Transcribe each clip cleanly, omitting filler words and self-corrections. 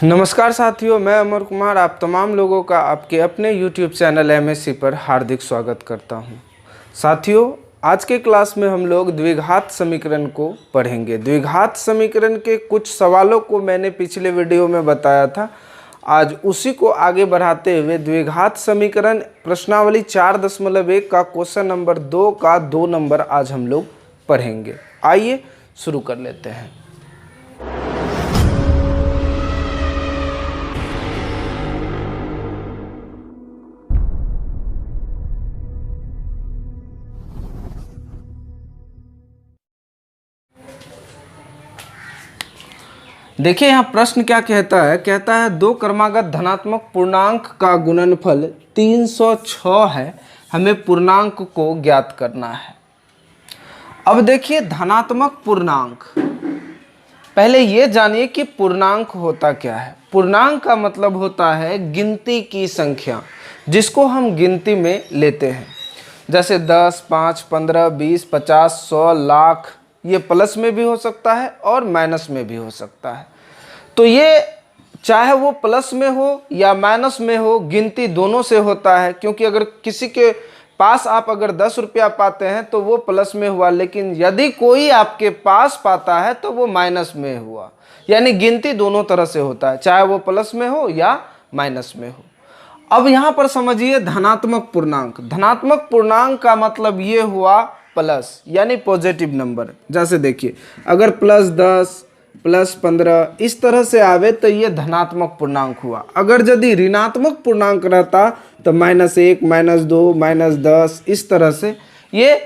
नमस्कार साथियों, मैं अमर कुमार आप तमाम लोगों का आपके अपने YouTube चैनल MSc पर हार्दिक स्वागत करता हूं। साथियों, आज के क्लास में हम लोग द्विघात समीकरण को पढ़ेंगे। द्विघात समीकरण के कुछ सवालों को मैंने पिछले वीडियो में बताया था। आज उसी को आगे बढ़ाते हुए द्विघात समीकरण प्रश्नावली 4.1 का क्वेश्चन नंबर 2 का 2 नंबर आज हम लोग पढ़ेंगे। आइए शुरू कर लेते हैं। देखिए यहाँ प्रश्न क्या कहता है। कहता है दो क्रमागत धनात्मक पूर्णांक का गुणनफल 306 है, हमें पूर्णांक को ज्ञात करना है। अब देखिए धनात्मक पूर्णांक, पहले ये जानिए कि पूर्णांक होता क्या है। पूर्णांक का मतलब होता है गिनती की संख्या, जिसको हम गिनती में लेते हैं। जैसे 10, 5, 15, 20, 50, 100, लाख, ये प्लस में भी हो सकता है और माइनस में भी हो सकता है। तो ये चाहे वो प्लस में हो या माइनस में हो, गिनती दोनों से होता है। क्योंकि अगर किसी के पास आप अगर 10 रुपया पाते हैं तो वो प्लस में हुआ, लेकिन यदि कोई आपके पास पाता है तो वो माइनस में हुआ। यानी गिनती दोनों तरह से होता है, चाहे वो प्लस में हो या माइनस में हो। अब यहाँ पर समझिए धनात्मक पूर्णांक। धनात्मक पूर्णांक का मतलब ये हुआ प्लस, यानी पॉजिटिव नंबर। जैसे देखिए अगर +10, +15 इस तरह से आवे तो ये धनात्मक पूर्णांक हुआ। अगर यदि ऋणात्मक पूर्णांक रहता तो -1, -2, -10 इस तरह से ये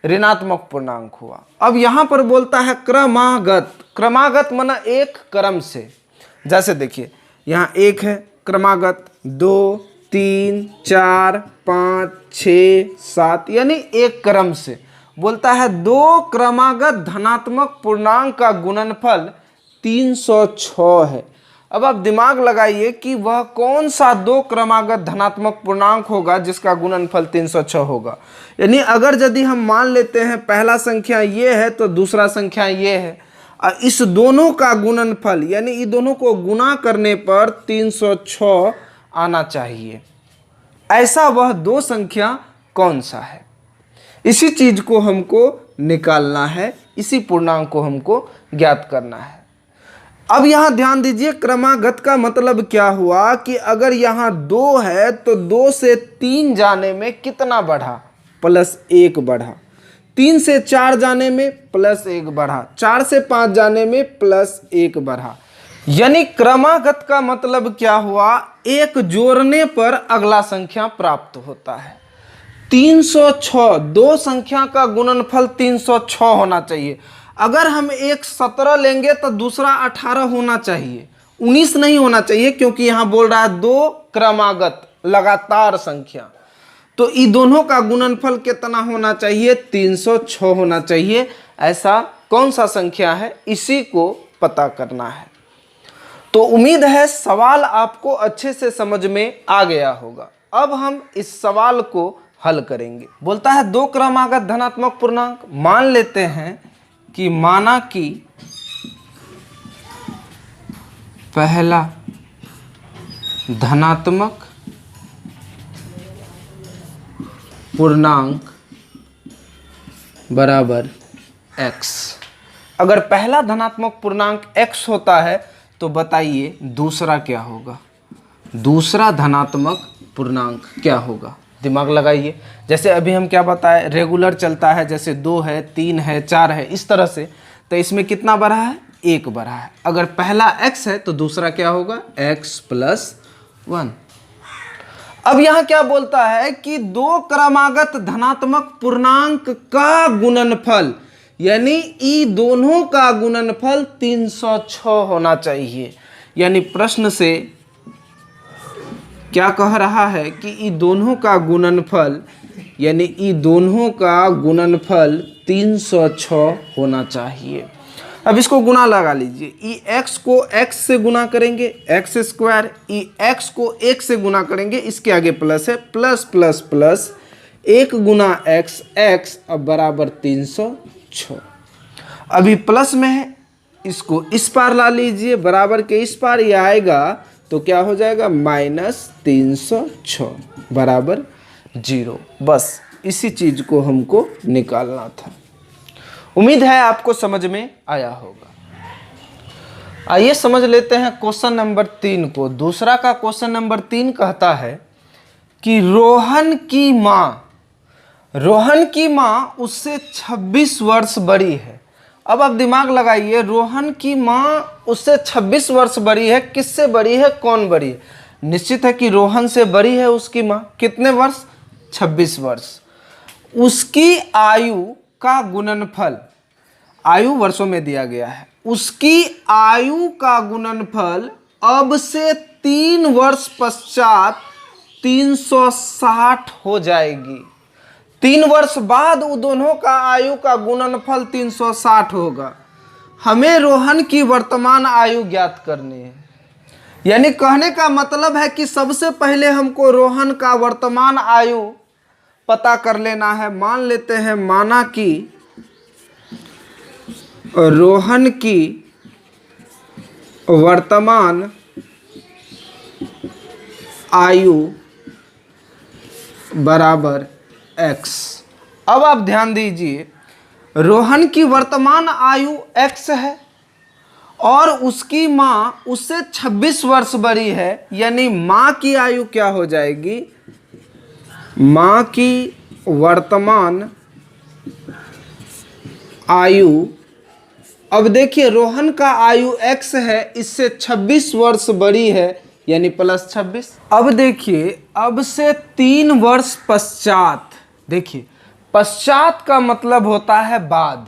ऋणात्मक पूर्णांक हुआ। अब यहाँ पर बोलता है क्रमागत। क्रमागत माना एक क्रम से। जैसे देखिए यहाँ 1 है क्रमागत, 2, 3, 4, 5, 6, 7 यानी एक क्रम से। बोलता है दो क्रमागत धनात्मक पूर्णांक का गुणनफल 306 है। अब आप दिमाग लगाइए कि वह कौन सा दो क्रमागत धनात्मक पूर्णांक होगा जिसका गुणनफल 306 होगा। यानी अगर यदि हम मान लेते हैं पहला संख्या ये है तो दूसरा संख्या ये है, और इस दोनों का गुणनफल यानी इन दोनों को गुणा करने पर 306 आना चाहिए। ऐसा वह दो संख्या कौन सा है, इसी चीज को हमको निकालना है, इसी पूर्णांक को हमको ज्ञात करना है। अब यहां ध्यान दीजिए, क्रमागत का मतलब क्या हुआ कि अगर यहां 2 है तो 2 से 3 जाने में कितना बढ़ा, +1 बढ़ा। 3 से 4 जाने में +1 बढ़ा। 4 से 5 जाने में +1 बढ़ा। यानी क्रमागत का मतलब क्या हुआ, एक जोड़ने पर अगला संख्या प्राप्त होता है। 306 दो संख्या का गुणनफल 306 होना चाहिए। अगर हम एक 17 लेंगे तो दूसरा 18 होना चाहिए, 19 नहीं होना चाहिए, क्योंकि यहां बोल रहा है दो क्रमागत लगातार संख्या। तो इन दोनों का गुणनफल कितना होना चाहिए, 306 होना चाहिए। ऐसा कौन सा संख्या है, इसी को पता करना है। तो उम्मीद है सवाल आपको अच्छे से समझ में आ गया होगा। अब हम इस सवाल को हल करेंगे। बोलता है दो क्रमागत धनात्मक पूर्णांक। मान लेते हैं कि माना कि पहला धनात्मक पूर्णांक बराबर x। अगर पहला धनात्मक पूर्णांक x होता है तो बताइए दूसरा क्या होगा, दूसरा धनात्मक पूर्णांक क्या होगा। दिमाग लगाइए। जैसे अभी हम क्या बताए, रेगुलर चलता है, जैसे 2 है, 3 है, 4 है, इस तरह से। तो इसमें कितना बढ़ा है, 1 बढ़ा है। अगर पहला x है तो दूसरा क्या होगा, x + 1। अब यहां क्या बोलता है कि दो क्रमागत धनात्मक पूर्णांक का गुणनफल, यानी ई दोनों का गुणनफल 306 होना चाहिए। यानी प्रश्न से क्या कह रहा है कि ई दोनों का गुणनफल, यानी ई दोनों का गुणनफल 306 होना चाहिए। अब इसको गुणा लगा लीजिए। ई x को x से गुणा करेंगे x², ई x को 1 से गुणा करेंगे, इसके आगे प्लस है, प्लस प्लस प्लस 1 गुना x, x अब बराबर 306। अभी प्लस में है इसको इस पार ला लीजिए, बराबर के इस पार ये आएगा तो क्या हो जाएगा -306 बराबर 0। बस इसी चीज को हमको निकालना था। उम्मीद है आपको समझ में आया होगा। आइए समझ लेते हैं क्वेश्चन नंबर 3 को। दूसरा का क्वेश्चन नंबर 3 कहता है कि रोहन की माँ उससे 26 वर्ष बड़ी है। अब आप दिमाग लगाइए, रोहन की माँ उससे 26 वर्ष बड़ी है। किससे बड़ी है, कौन बड़ी है? निश्चित है कि रोहन से बड़ी है उसकी माँ। कितने वर्ष? 26 वर्ष। उसकी आयु का गुणनफल, आयु वर्षों में दिया गया है, उसकी आयु का गुणनफल अब से 3 वर्ष पश्चात 360 हो जाएगी। 3 वर्ष बाद उन दोनों का आयु का गुणनफल 360 होगा। हमें रोहन की वर्तमान आयु ज्ञात करनी है। यानी कहने का मतलब है कि सबसे पहले हमको रोहन का वर्तमान आयु पता कर लेना है। मान लेते हैं, माना कि रोहन की वर्तमान आयु बराबर x। अब आप ध्यान दीजिए, रोहन की वर्तमान आयु x है और उसकी माँ उससे 26 वर्ष बड़ी है। यानी माँ की आयु क्या हो जाएगी? माँ की वर्तमान आयु, अब देखिए रोहन का आयु x है, इससे 26 वर्ष बड़ी है, यानी +26। अब देखिए, अब से 3 वर्ष पश्चात, देखिए पश्चात का मतलब होता है बाद।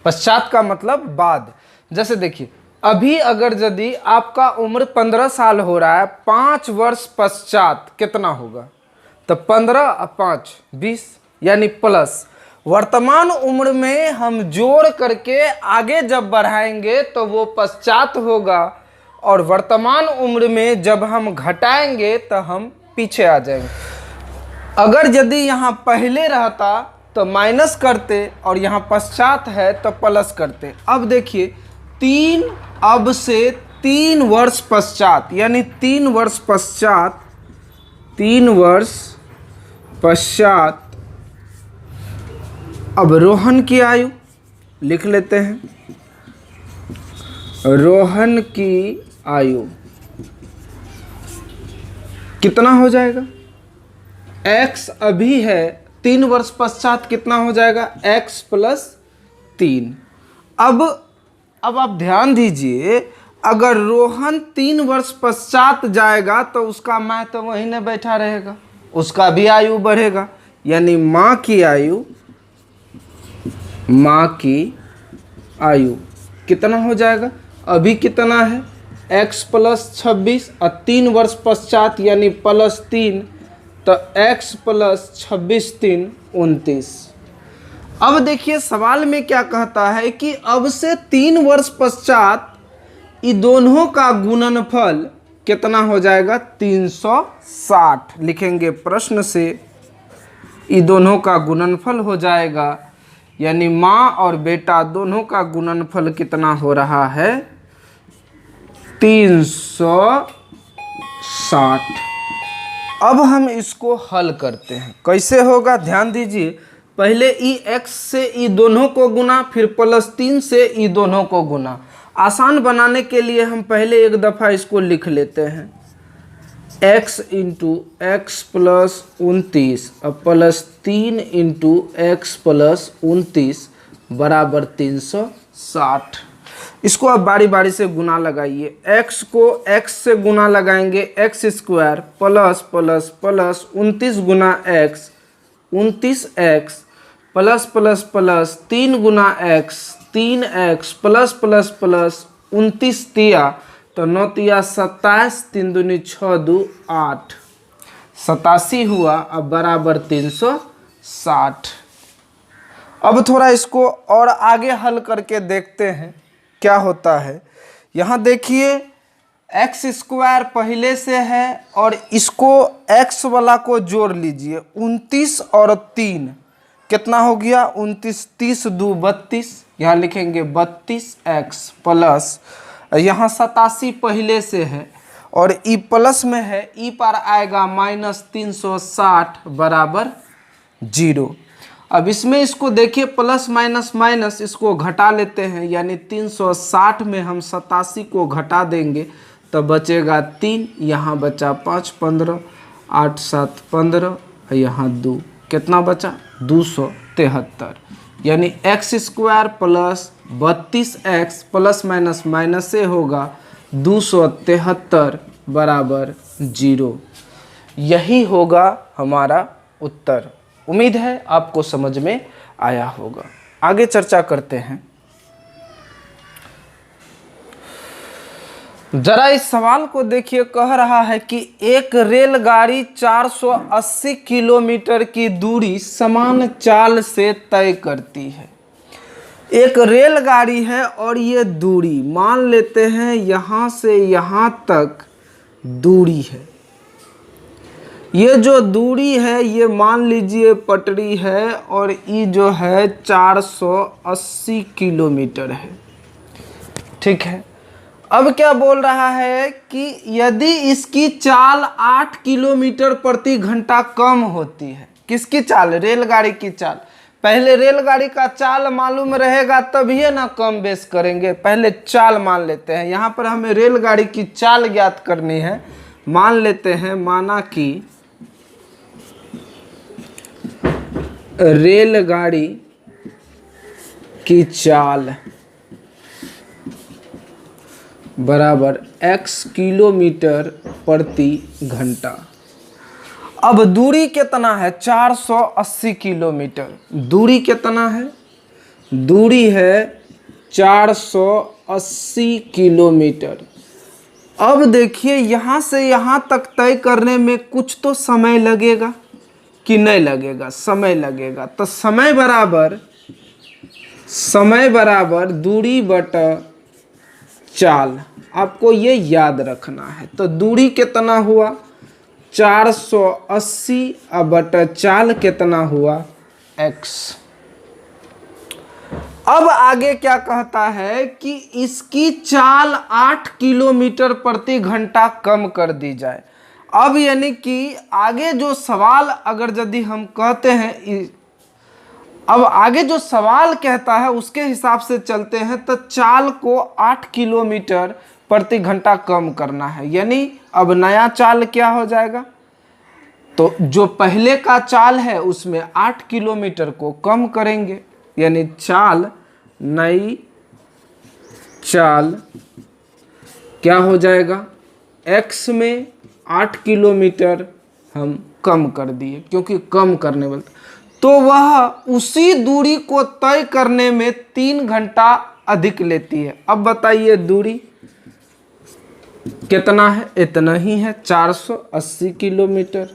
पश्चात का मतलब बाद। जैसे देखिए, अभी अगर यदि आपका उम्र 15 साल हो रहा है, 5 वर्ष पश्चात कितना होगा? तो 15 और 5 20, यानी प्लस। वर्तमान उम्र में हम जोड़ करके आगे जब बढ़ाएंगे तो वो पश्चात होगा, और वर्तमान उम्र में जब हम घटाएंगे तो हम पीछे आ जाएंगे। अगर यदि यहाँ पहले रहता तो माइनस करते और यहाँ पश्चात है तो प्लस करते। अब देखिए, 3 अब से 3 वर्ष पश्चात, यानी 3 वर्ष पश्चात, 3 वर्ष पश्चात अब रोहन की आयु लिख लेते हैं। रोहन की आयु कितना हो जाएगा? x अभी है, 3 वर्ष पश्चात कितना हो जाएगा? x + 3। अब आप ध्यान दीजिए, अगर रोहन 3 वर्ष पश्चात जाएगा तो उसका माँ तो वहीं न बैठा रहेगा, उसका भी आयु बढ़ेगा। यानी माँ की आयु कितना हो जाएगा? अभी कितना है? x + 26 और 3 वर्ष पश्चात यानी +3, तो x + 26 3 29। अब देखिए सवाल में क्या कहता है कि अब से 3 वर्ष पश्चात ये दोनों का गुणनफल कितना हो जाएगा? 360 लिखेंगे प्रश्न से। ये दोनों का गुणनफल हो जाएगा, यानी माँ और बेटा दोनों का गुणनफल कितना हो रहा है? 360। अब हम इसको हल करते हैं। कैसे होगा? ध्यान दीजिए, पहले ई x से ई दोनों को गुना, फिर +3 से ई दोनों को गुना। आसान बनाने के लिए हम पहले एक दफ़ा इसको लिख लेते हैं। x × x + 29 और +3 × x + 29 बराबर 360। इसको अब बारी बारी से गुना लगाइए। x को x से गुना लगाएंगे, x² प्लस 29 गुना x 29x प्लस 3 गुना x 3x प्लस 29 तिया तो 9 तिया 27, 3 दूनी 6 2 8, 87 हुआ। अब बराबर 360। अब थोड़ा इसको और आगे हल करके देखते हैं क्या होता है। यहाँ देखिए, x² पहले से है और इसको x वाला को जोड़ लीजिए, 29 और 3 कितना हो गया 29, 30 2 32, यहाँ लिखेंगे 32x प्लस, यहाँ 87 पहले से है और ई प्लस में है, ई पर आएगा -360 बराबर 0। अब इसमें इसको देखिए प्लस माइनस माइनस इसको घटा लेते हैं, यानी 360 में हम 87 को घटा देंगे तो बचेगा 3, यहाँ बचा 5 15, 8 7 15, यहाँ 2, कितना बचा 273, यानी x² plus 32x plus minus minus से होगा 273 बराबर 0। यही होगा हमारा उत्तर। उम्मीद है आपको समझ में आया होगा। आगे चर्चा करते हैं। जरा इस सवाल को देखिए, कह रहा है कि एक रेलगाड़ी 480 किलोमीटर की दूरी समान चाल से तय करती है। एक रेलगाड़ी है और ये दूरी मान लेते हैं यहाँ से यहाँ तक दूरी है। ये जो दूरी है ये मान लीजिए पटरी है और ये जो है 480 किलोमीटर है, ठीक है। अब क्या बोल रहा है कि यदि इसकी चाल 8 किलोमीटर प्रति घंटा कम होती है। किसकी चाल? रेलगाड़ी की चाल। पहले रेलगाड़ी का चाल मालूम रहेगा तभी ना कम बेस करेंगे, पहले चाल मान लेते हैं। यहाँ पर हमें रेलगाड़ी की चाल ज्ञात करनी है। मान लेते हैं, माना कि रेलगाड़ी की चाल बराबर x किलोमीटर प्रति घंटा। अब दूरी कितना है? 480 किलोमीटर। दूरी कितना है? दूरी है 480 किलोमीटर। अब देखिए यहाँ से यहाँ तक तय करने में कुछ तो समय लगेगा कि नहीं लगेगा? समय लगेगा। तो समय बराबर दूरी बटा चाल, आपको ये याद रखना है। तो दूरी कितना हुआ? 480 बटा चाल कितना हुआ? x। अब आगे क्या कहता है कि इसकी चाल 8 किलोमीटर प्रति घंटा कम कर दी जाए। अब यानी कि आगे जो सवाल अगर यदि हम कहते हैं, अब आगे जो सवाल कहता है उसके हिसाब से चलते हैं तो चाल को 8 किलोमीटर प्रति घंटा कम करना है। यानी अब नया चाल क्या हो जाएगा? तो जो पहले का चाल है उसमें 8 किलोमीटर को कम करेंगे, यानी नई चाल क्या हो जाएगा? x में 8 किलोमीटर हम कम कर दिए, क्योंकि कम करने वाला, तो वह उसी दूरी को तय करने में 3 घंटा अधिक लेती है। अब बताइए दूरी कितना है? इतना ही है, 480 किलोमीटर।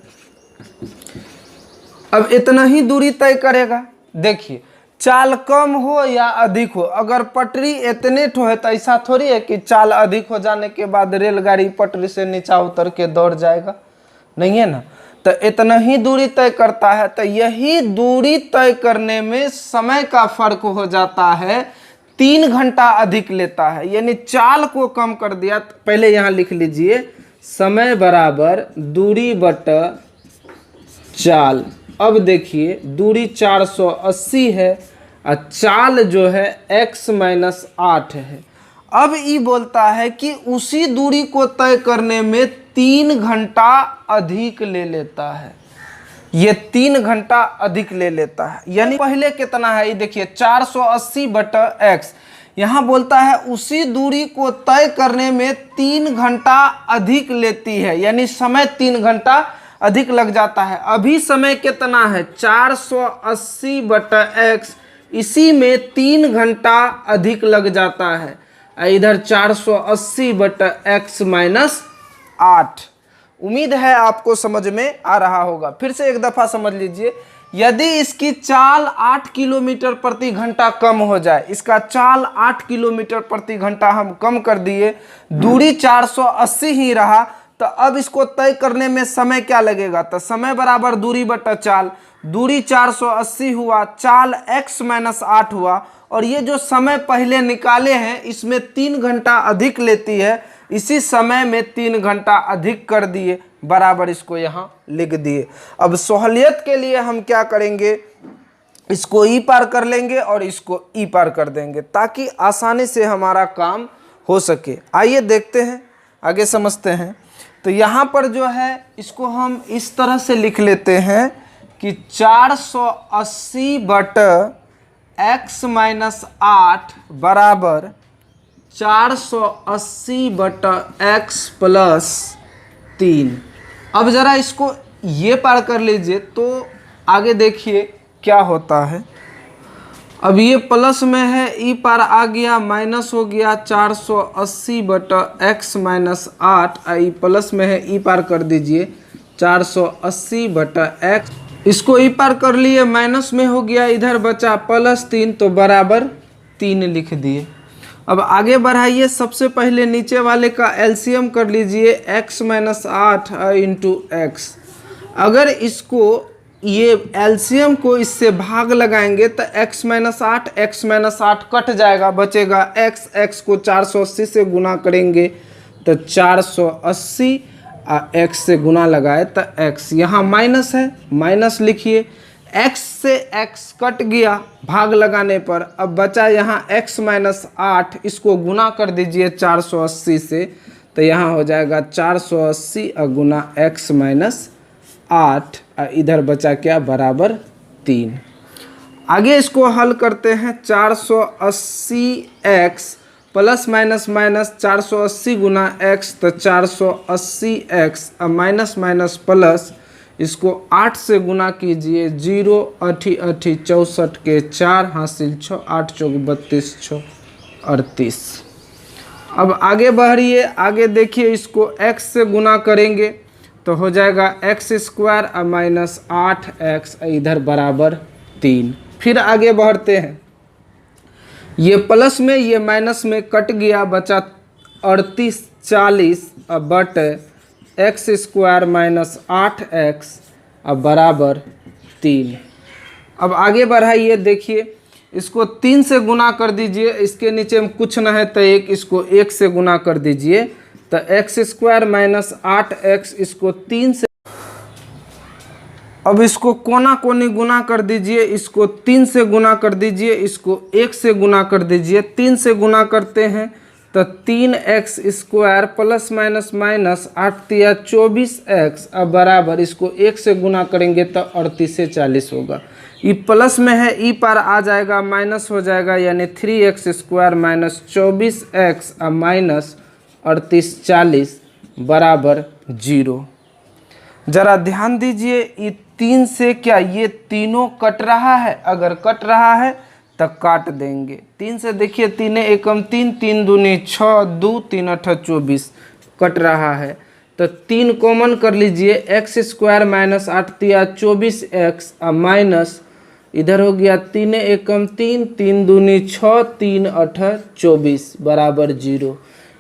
अब इतना ही दूरी तय करेगा। देखिए चाल कम हो या अधिक हो, अगर पटरी इतने ठो है तो ऐसा थोड़ी है कि चाल अधिक हो जाने के बाद रेलगाड़ी पटरी से नीचा उतर के दौड़ जाएगा, नहीं है ना। तो इतना ही दूरी तय करता है। तो यही दूरी तय करने में समय का फर्क हो जाता है, 3 घंटा अधिक लेता है। यानी चाल को कम कर दिया। तो पहले यहाँ लिख लीजिए, समय बराबर दूरी बटा चाल। अब देखिए दूरी 480 है और चाल जो है x - 8 है। अब ये बोलता है कि उसी दूरी को तय करने में 3 घंटा अधिक ले लेता है। ये 3 घंटा अधिक ले लेता है। यानी पहले कितना है? ये देखिए 480 बटा x। यहाँ बोलता है उसी दूरी को तय करने में 3 घंटा अधिक लेती है, यानी समय 3 घंटा अधिक लग जाता है। अभी समय कितना है? 480 बटा x, इसी में 3 घंटा अधिक लग जाता है। इधर 480 बटा x - 8। उम्मीद है आपको समझ में आ रहा होगा। फिर से एक दफ़ा समझ लीजिए, यदि इसकी चाल 8 किलोमीटर प्रति घंटा कम हो जाए, इसका चाल 8 किलोमीटर प्रति घंटा हम कम कर दिए, दूरी 480 ही रहा, तो अब इसको तय करने में समय क्या लगेगा, तो समय बराबर दूरी बटा चाल, दूरी 480 हुआ, चाल x माइनस 8 हुआ, और ये जो समय पहले निकाले हैं इसमें 3 घंटा अधिक लेती है, इसी समय में 3 घंटा अधिक कर दिए, बराबर इसको यहाँ लिख दिए। अब सहूलियत के लिए हम क्या करेंगे, इसको ई पार कर लेंगे और इसको ई पार कर देंगे ताकि आसानी से हमारा काम हो सके। आइए देखते हैं, आगे समझते हैं। तो यहाँ पर जो है इसको हम इस तरह से लिख लेते हैं कि 480 बटा x माइनस 8 बराबर 480 बटा x प्लस 3। अब ज़रा इसको ये पार कर लीजिए तो आगे देखिए क्या होता है। अब ये प्लस में है, ई पार आ गया, माइनस हो गया 480 बटा x माइनस 8, ई प्लस में है, ई पार कर दीजिए 480 बटा x, इसको ई पार कर लिए, माइनस में हो गया, इधर बचा प्लस 3 तो बराबर 3 लिख दिए। अब आगे बढ़ाइए, सबसे पहले नीचे वाले का एलसीएम कर लीजिए, x माइनस 8 इंटू एक्स। अगर इसको ये एलसीएम को इससे भाग लगाएंगे तो x माइनस 8 कट जाएगा, बचेगा x को 480 से गुना करेंगे तो 480 x से गुना लगाए तो x, यहाँ माइनस है, माइनस लिखिए, x से x कट गया भाग लगाने पर, अब बचा यहाँ x माइनस 8, इसको गुना कर दीजिए 480 से तो यहाँ हो जाएगा 480 गुना x माइनस 8, इधर बचा क्या, बराबर 3। आगे इसको हल करते हैं, 480x प्लस माइनस माइनस 480 गुना x तो 480x, अब माइनस माइनस प्लस, इसको 8 से गुना कीजिए, 0 8 8 64 के 4 हासिल 6, 8 चौक 32 6 38। अब आगे बढ़िए, आगे देखिए, इसको x से गुना करेंगे तो हो जाएगा x स्क्वायर माइनस 8x, इधर बराबर 3। फिर आगे बढ़ते हैं, ये प्लस में ये माइनस में कट गया, बचा 38 40 but x square minus 8x अब बराबर 3। अब आगे बढ़ाइए, देखिए इसको 3 से गुना कर दीजिए, इसके नीचे में कुछ ना है तो 1, इसको 1 से गुना कर दीजिए तो x स्क्वायर माइनस 8x, इसको 3 से, अब इसको कोना कोनी गुना कर दीजिए, इसको 3 से गुना कर दीजिए, इसको 1 से गुना कर दीजिए, 3 से गुना करते हैं तो 3x square plus minus minus 8 तिया 24x अब बराबर, इसको 1 से गुना करेंगे तो 38 से 40 होगा, ये प्लस में है, ई पार आ जाएगा, माइनस हो जाएगा, यानी 3x स्क्वायर माइनस 24x अब माइनस 38 40 बराबर 0। जरा ध्यान दीजिए, ये 3 से क्या ये तीनों कट रहा है, अगर कट रहा है तो काट देंगे। 3 से देखिए, 3 एकम 3, 3 दूनी 6, 2 3 8 24 कट रहा है तो 3 कॉमन कर लीजिए, x स्क्वायर माइनस 8 तिया 24x अब माइनस, इधर हो गया 3 एकम 3, 3 दूनी 6, 3 8 24 बराबर 0।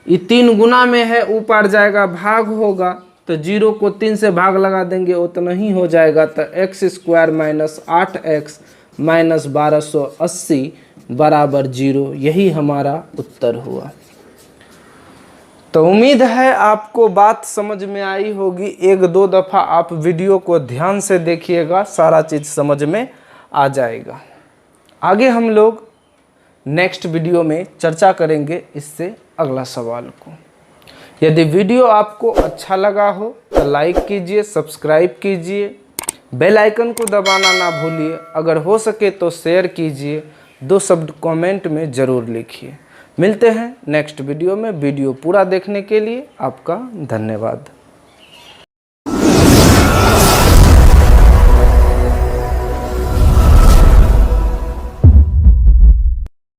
ये 3 गुना में है, ऊपर जाएगा भाग होगा तो 0 को 3 से भाग लगा देंगे, उतना ही हो जाएगा तो x square minus 8x minus 1280 बराबर 0, यही हमारा उत्तर हुआ। तो उम्मीद है आपको बात समझ में आई होगी, 1-2 दफ़ा आप वीडियो को ध्यान से देखिएगा, सारा चीज़ समझ में आ जाएगा। आगे हम लोग नेक्स्ट वीडियो में चर्चा करेंगे इससे अगला सवाल को। यदि वीडियो आपको अच्छा लगा हो तो लाइक कीजिए, सब्सक्राइब कीजिए, बेल आइकन को दबाना ना भूलिए, अगर हो सके तो शेयर कीजिए, 2 शब्द कमेंट में ज़रूर लिखिए। मिलते हैं नेक्स्ट वीडियो में। वीडियो पूरा देखने के लिए आपका धन्यवाद।